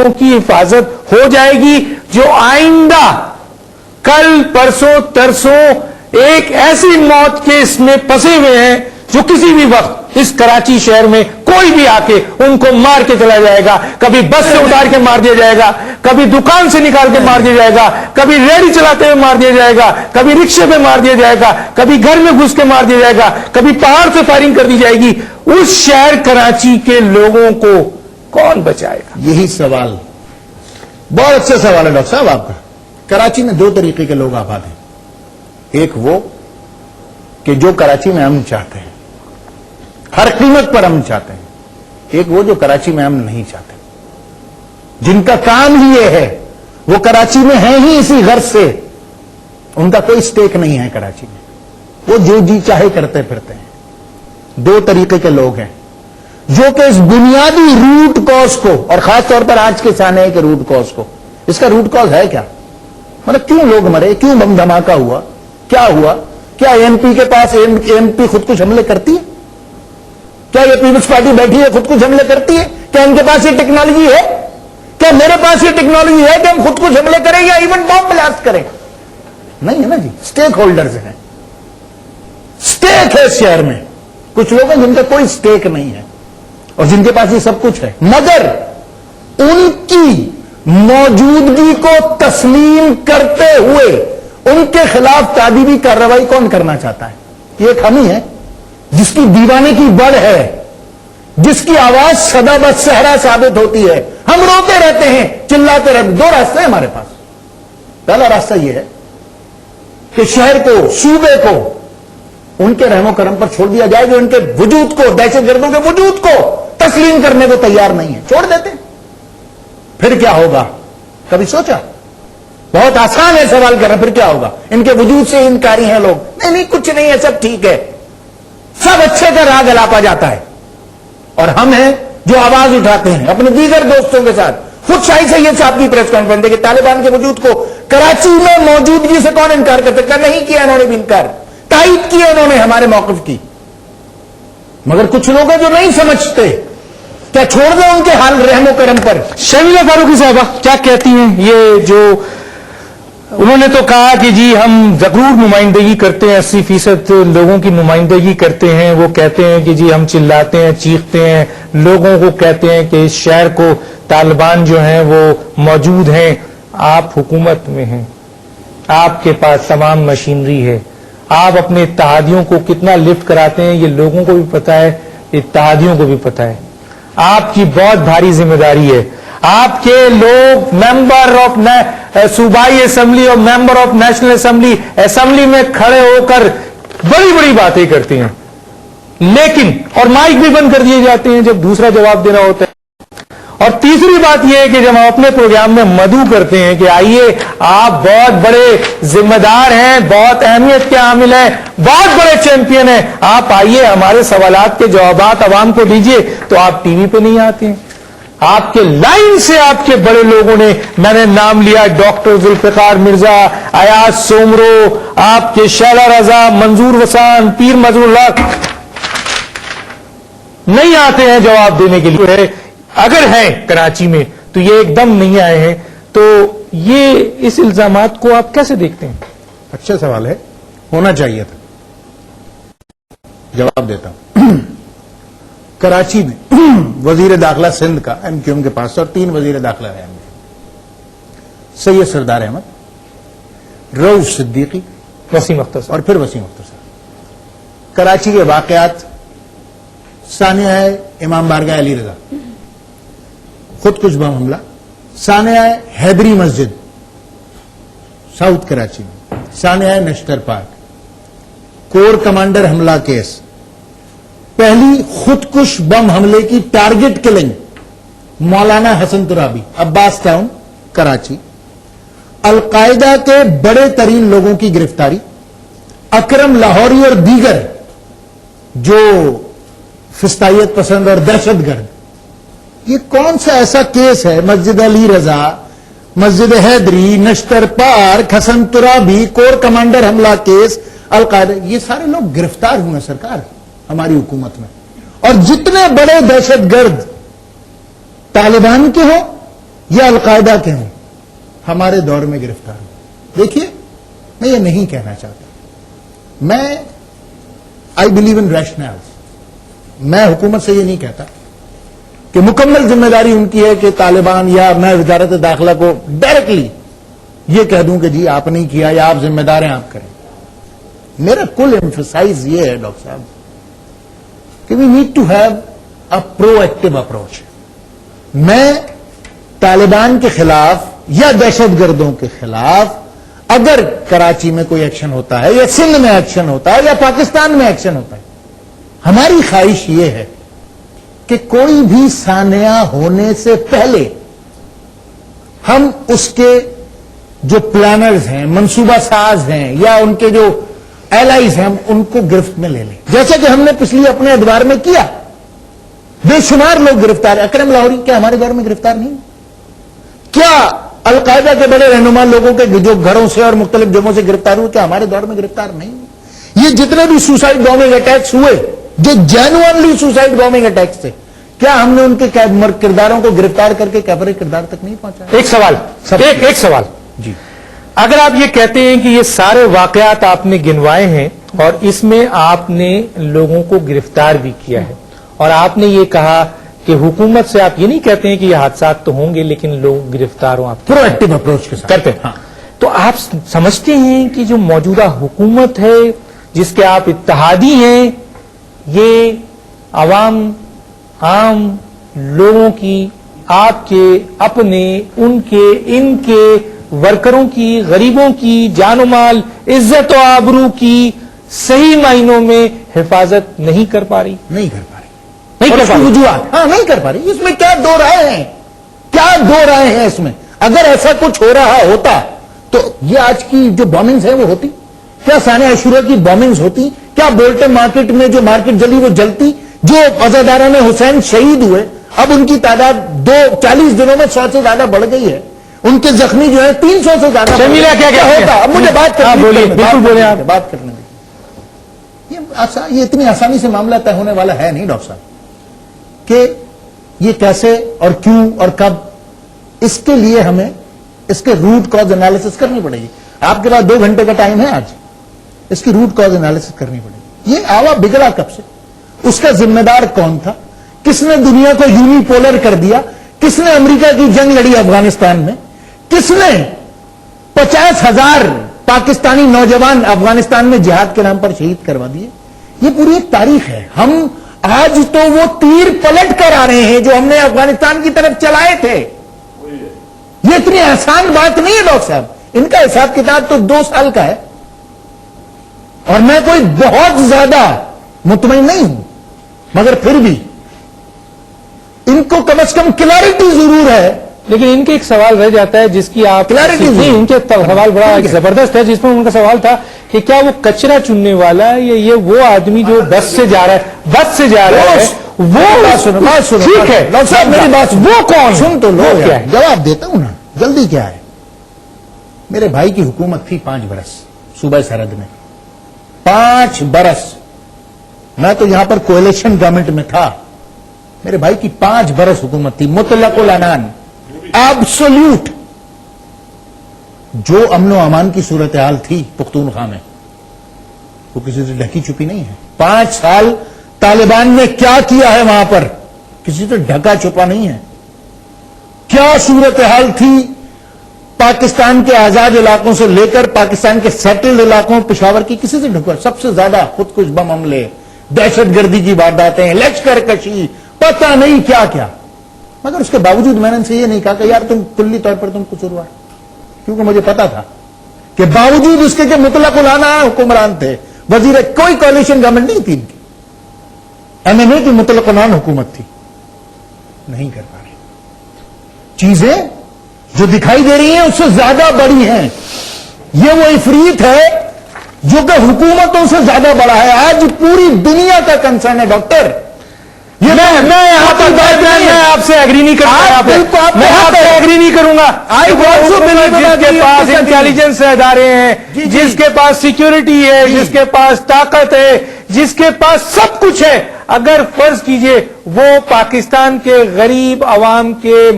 لوگوں کی حفاظت ہو جائے گی جو آئندہ کل پرسوں ترسوں ایک ایسی موت کے اس میں پھنسے ہوئے ہیں جو کسی بھی وقت اس کراچی شہر میں کوئی بھی آ کے ان کو مار کے چلا جائے گا. کبھی بس سے اتار کے مار دیا جائے گا, کبھی دکان سے نکال کے مار دیا جائے گا, کبھی ریڑھی چلاتے ہوئے مار دیا جائے گا, کبھی رکشے پہ مار دیا جائے گا, کبھی گھر میں گھس کے مار دیا جائے گا, کبھی پہاڑ سے فائرنگ کر دی جائے گی. اس شہر کراچی کے لوگوں کو کون بچائے گا؟ یہی سوال بہت اچھا سوال ہے ڈاکٹر صاحب آپ کا. کراچی میں دو طریقے کے لوگ آباد ہیں. ایک وہ کہ جو کراچی میں امن چاہتے ہیں, ہر قیمت پر امن چاہتے ہیں. ایک وہ جو کراچی میں امن نہیں چاہتے, جن کا کام ہی یہ ہے, وہ کراچی میں ہیں ہی اسی غرض سے, ان کا کوئی سٹیک نہیں ہے کراچی میں, وہ جو جی چاہے کرتے پھرتے ہیں. دو طریقے کے لوگ ہیں جو کہ اس بنیادی روٹ کاز کو, اور خاص طور پر آج کے سانے کے روٹ کاز کو, اس کا روٹ کاز ہے کیا, مطلب کیوں لوگ مرے, کیوں بم دھماکہ ہوا, کیا ہوا, کیا ایم پی کے پاس ایم پی خود کچھ حملے کرتی ہے, کیا یہ پیپلز پارٹی بیٹھی ہے خود کچھ حملے کرتی ہے, کیا ان کے پاس یہ ٹیکنالوجی ہے, کیا میرے پاس یہ ٹیکنالوجی ہے کہ ہم خود کچھ حملے کریں یا ایون بم بلاسٹ کریں؟ نہیں ہے نا جی. سٹیک ہولڈرز ہیں, سٹیک ہے اس شہر میں. کچھ لوگ ہیں جن کا کوئی سٹیک نہیں ہے اور جن کے پاس یہ سب کچھ ہے, مگر ان کی موجودگی کو تسلیم کرتے ہوئے ان کے خلاف تعدیبی کارروائی کون کرنا چاہتا ہے؟ یہ ایک ہم ہی ہے جس کی دیوانے کی بڑ ہے, جس کی آواز سدا بد صحرا ثابت ہوتی ہے. ہم روتے رہتے ہیں, چلاتے رہتے. دو راستے ہیں ہمارے پاس. پہلا راستہ یہ ہے کہ شہر کو, صوبے کو ان کے رحم و کرم پر چھوڑ دیا جائے جو ان کے وجود کو, دہشت گردوں کے وجود کو تسلیم کرنے کو تیار نہیں ہے, چھوڑ دیتے. پھر کیا ہوگا, کبھی سوچا؟ بہت آسان ہے سوال کرنا, پھر کیا ہوگا؟ ان کے وجود سے انکاری ہیں لوگ, نہیں نہیں کچھ نہیں ہے, سب ٹھیک ہے, سب اچھے کا راگ الاپا جاتا ہے. اور ہم ہیں جو آواز اٹھاتے ہیں اپنے دیگر دوستوں کے ساتھ. خود شاہی سید صاحب کی پریس کانفرنس کہ طالبان کے وجود کو کراچی میں موجودگی سے کون انکار کر سکتا؟ نہیں کیا انہوں نے بھی انکار, تائید کیا انہوں نے ہمارے موقف کی. مگر کچھ لوگ ہیں جو نہیں سمجھتے, کیا چھوڑ دیں ان کے حال رحم و کرم پر؟ شمیلہ فاروقی صاحبہ کیا کہتی ہیں؟ یہ جو انہوں نے تو کہا کہ جی ہم ضرور نمائندگی کرتے ہیں, 80% لوگوں کی نمائندگی کرتے ہیں. وہ کہتے ہیں کہ جی ہم چلاتے ہیں, چیختے ہیں, لوگوں کو کہتے ہیں کہ اس شہر کو طالبان جو ہیں وہ موجود ہیں. آپ حکومت میں ہیں, آپ کے پاس تمام مشینری ہے, آپ اپنے اتحادیوں کو کتنا لفٹ کراتے ہیں یہ لوگوں کو بھی پتا ہے, اتحادیوں کو بھی پتا ہے. آپ کی بہت بھاری ذمہ داری ہے. آپ کے لوگ ممبر آف صوبائی اسمبلی اور ممبر آف نیشنل اسمبلی میں کھڑے ہو کر بڑی بڑی باتیں کرتے ہیں, لیکن اور مائک بھی بند کر دیے جاتے ہیں جب دوسرا جواب دینا ہوتا ہے. اور تیسری بات یہ ہے کہ جب ہم اپنے پروگرام میں مدعو کرتے ہیں کہ آئیے آپ بہت بڑے ذمہ دار ہیں, بہت اہمیت کے حامل ہیں, بہت بڑے چیمپئن ہیں, آپ آئیے ہمارے سوالات کے جوابات عوام کو دیجیے, تو آپ ٹی وی پہ نہیں آتے ہیں. آپ کے لائن سے آپ کے بڑے لوگوں نے, میں نے نام لیا, ڈاکٹر ذوالفقار مرزا, ایاز سومرو, آپ کے شیلا رضا, منظور وسان, پیر مظہور اللہ, نہیں آتے ہیں جواب دینے کے لیے. اگر ہیں کراچی میں تو یہ ایک دم نہیں آئے ہیں. تو یہ اس الزامات کو آپ کیسے دیکھتے ہیں؟ اچھا سوال ہے, ہونا چاہیے تھا. جواب دیتا ہوں. کراچی میں وزیر داخلہ سندھ کا ایم کیو ایم کے پاس, اور 3 وزیر داخلہ رہے ہیں, سید سردار احمد, رؤوف صدیقی, وسیم اختر صاحب, اور پھر وسیم اختر صاحب. کراچی کے واقعات ثانیہ ہے امام بارگاہ علی رضا, خود کچھ بم حملہ. ثانیہ ہے حیدری مسجد ساؤتھ کراچی میں. ثانیہ ہے نشتر پارک. کور کمانڈر حملہ کیس. پہلی خودکش بم حملے کی ٹارگٹ کلنگ مولانا حسن ترابی, عباس ٹاؤن کراچی. القاعدہ کے بڑے ترین لوگوں کی گرفتاری, اکرم لاہوری اور دیگر جو فسطائیت پسند اور دہشت گرد. یہ کون سا ایسا کیس ہے؟ مسجد علی رضا, مسجد حیدری, نشتر پارک, حسن ترابی, کور کمانڈر حملہ کیس, القاعدہ, یہ سارے لوگ گرفتار ہوئے سرکار ہماری حکومت میں. اور جتنے بڑے دہشت گرد طالبان کے ہوں یا القاعدہ کے ہوں ہمارے دور میں گرفتار ہوں. دیکھیے میں یہ نہیں کہنا چاہتا, میں آئی بلیو ان ریشنلز. میں حکومت سے یہ نہیں کہتا کہ مکمل ذمہ داری ان کی ہے کہ طالبان یا میں وزارت داخلہ کو ڈائریکٹلی یہ کہہ دوں کہ جی آپ نہیں کیا یا آپ ذمہ دار ہیں آپ کریں. میرا کل ایمفسائز یہ ہے ڈاکٹر صاحب کہ we need to have a proactive approach. میں طالبان کے خلاف یا دہشت گردوں کے خلاف اگر کراچی میں کوئی ایکشن ہوتا ہے یا سندھ میں ایکشن ہوتا ہے یا پاکستان میں ایکشن ہوتا ہے, ہماری خواہش یہ ہے کہ کوئی بھی سانحہ ہونے سے پہلے ہم اس کے جو پلانرز ہیں, منصوبہ ساز ہیں یا ان کے جو ایلائز ہیں, ہم ان کو گرفت میں لے لیں, جیسا کہ ہم نے پچھلی اپنے ادوار میں کیا. بے شمار لوگ گرفتار. اکرم لاہوری کیا ہمارے دور میں گرفتار نہیں؟ کیا القاعدہ کے بڑے رہنما لوگوں کے جو گھروں سے اور مختلف جگہوں سے گرفتار ہوئے کیا ہمارے دور میں گرفتار نہیں؟ یہ جتنے بھی سوسائڈ بامبنگ اٹیکس ہوئے جو جینوئنلی سوسائڈ بامبنگ اٹیکس تھے, کیا ہم نے ان کے کرداروں کو گرفتار کر کے کیفر کردار تک نہیں پہنچایا؟ ایک سوال, ایک سوال جی. اگر آپ یہ کہتے ہیں کہ یہ سارے واقعات آپ نے گنوائے ہیں اور اس میں آپ نے لوگوں کو گرفتار بھی کیا ہے, اور آپ نے یہ کہا کہ حکومت سے آپ یہ نہیں کہتے ہیں کہ یہ حادثات تو ہوں گے لیکن لوگ گرفتار ہوں, آپ پرو ایکٹیو اپروچ کے ساتھ کرتے ہیں, تو آپ سمجھتے ہیں کہ جو موجودہ حکومت ہے جس کے آپ اتحادی ہیں, یہ عام لوگوں کی, آپ کے اپنے, ان کے, ان کے ورکروں کی, غریبوں کی جان و مال, عزت و آبرو کی صحیح معنوں میں حفاظت نہیں کر پا رہی؟ نہیں کر پا رہی, نہیں کر پا رہی. وجوہات نہیں کر پا رہی. اس میں کیا دو رائے ہیں, کیا دو رائے ہیں اس میں؟ اگر ایسا کچھ ہو رہا ہوتا تو یہ آج کی جو بامبنگز ہیں وہ ہوتی؟ کیا سانحہ عاشورہ کی بامبنگز ہوتی؟ کیا بولٹن مارکیٹ میں جو مارکیٹ جلی وہ جلتی؟ جو عزاداران حسین شہید ہوئے اب ان کی تعداد 40 دنوں میں 100 سے زیادہ بڑھ گئی ہے, ان کے زخمی جو ہیں 300 سے زیادہ. شمیلہ کیا ہوتا؟ اب مجھے بات کرنے دیں. یہ اتنی آسانی سے معاملہ طے ہونے والا ہے نہیں ڈاکٹر صاحب کہ یہ کیسے اور کیوں اور کب, اس کے لیے ہمیں اس کے روٹ کاز انالیسس کرنی پڑے گی. آپ کے پاس 2 گھنٹے کا ٹائم ہے آج, اس کی روٹ کاز انالیسس کرنی پڑے گی. یہ آوا بگڑا کب سے, اس کا ذمہ دار کون تھا, کس نے دنیا کو یونی پولر کر دیا, کس نے امریکہ کی جنگ لڑی افغانستان میں, کس نے 50,000 پاکستانی نوجوان افغانستان میں جہاد کے نام پر شہید کروا دیے. یہ پوری ایک تاریخ ہے. ہم آج تو وہ تیر پلٹ کر آ رہے ہیں جو ہم نے افغانستان کی طرف چلائے تھے. یہ اتنی آسان بات نہیں ہے ڈاکٹر صاحب. ان کا حساب کتاب تو 2 سال کا ہے, اور میں کوئی بہت زیادہ مطمئن نہیں ہوں, مگر پھر بھی ان کو کم از کم کلیئرٹی ضرور ہے. لیکن ان کے ایک سوال رہ جاتا ہے جس کی آپ ان کے سوال بڑا زبردست ہے, جس میں ان کا سوال تھا کہ کیا وہ کچرا چننے والا ہے یا یہ وہ آدمی جو بس سے جا رہا ہے, وہ ٹھیک ہے میری بات وہ کون سن تو لو, جواب دیتا ہوں نا, جلدی کیا ہے. میرے بھائی کی حکومت تھی 5 برس صوبہ سرحد میں, 5 برس. میں تو یہاں پر کولیشن گورنمنٹ میں تھا. میرے بھائی کی 5 برس حکومت تھی, مطلق العنان, ایبسولوٹ. جو امن و امان کی صورتحال تھی پختونخوا میں وہ کسی سے ڈھکی چھپی نہیں ہے. 5 سال طالبان نے کیا کیا ہے وہاں پر, کسی سے ڈھکا چھپا نہیں ہے. کیا صورتحال تھی پاکستان کے آزاد علاقوں سے لے کر پاکستان کے سیٹلڈ علاقوں پشاور کی, کسی سے ڈھکا. سب سے زیادہ خودکش بم حملے, دہشت گردی کی وارداتیں, لشکر کشی, پتہ نہیں کیا کیا. مگر اس کے باوجود میں نے ان سے یہ نہیں کہا کہ یار تم کلی طور پر تم قصوروار, کیونکہ مجھے پتا تھا کہ باوجود اس کے کہ مطلق العنان حکمران تھے, وزیر, کوئی کولیشن گورنمنٹ نہیں تھی ان کی, MNA کی مطلق العنان حکومت تھی, نہیں کر پا رہے. چیزیں جو دکھائی دے رہی ہیں اس سے زیادہ بڑی ہیں. یہ وہ عفریت ہے جو کہ حکومتوں سے زیادہ بڑا ہے. آج پوری دنیا کا کنسرن ہے ڈاکٹر. میں آپ سے ایگری نہیں کروں گا, میں آپ سے ایگری نہیں کروں گا. جس کے پاس انٹیلیجنس ادارے ہیں, جس کے پاس سیکیورٹی ہے, جس کے پاس طاقت ہے, جس کے پاس سب کچھ ہے, اگر فرض کیجئے وہ پاکستان کے غریب عوام کے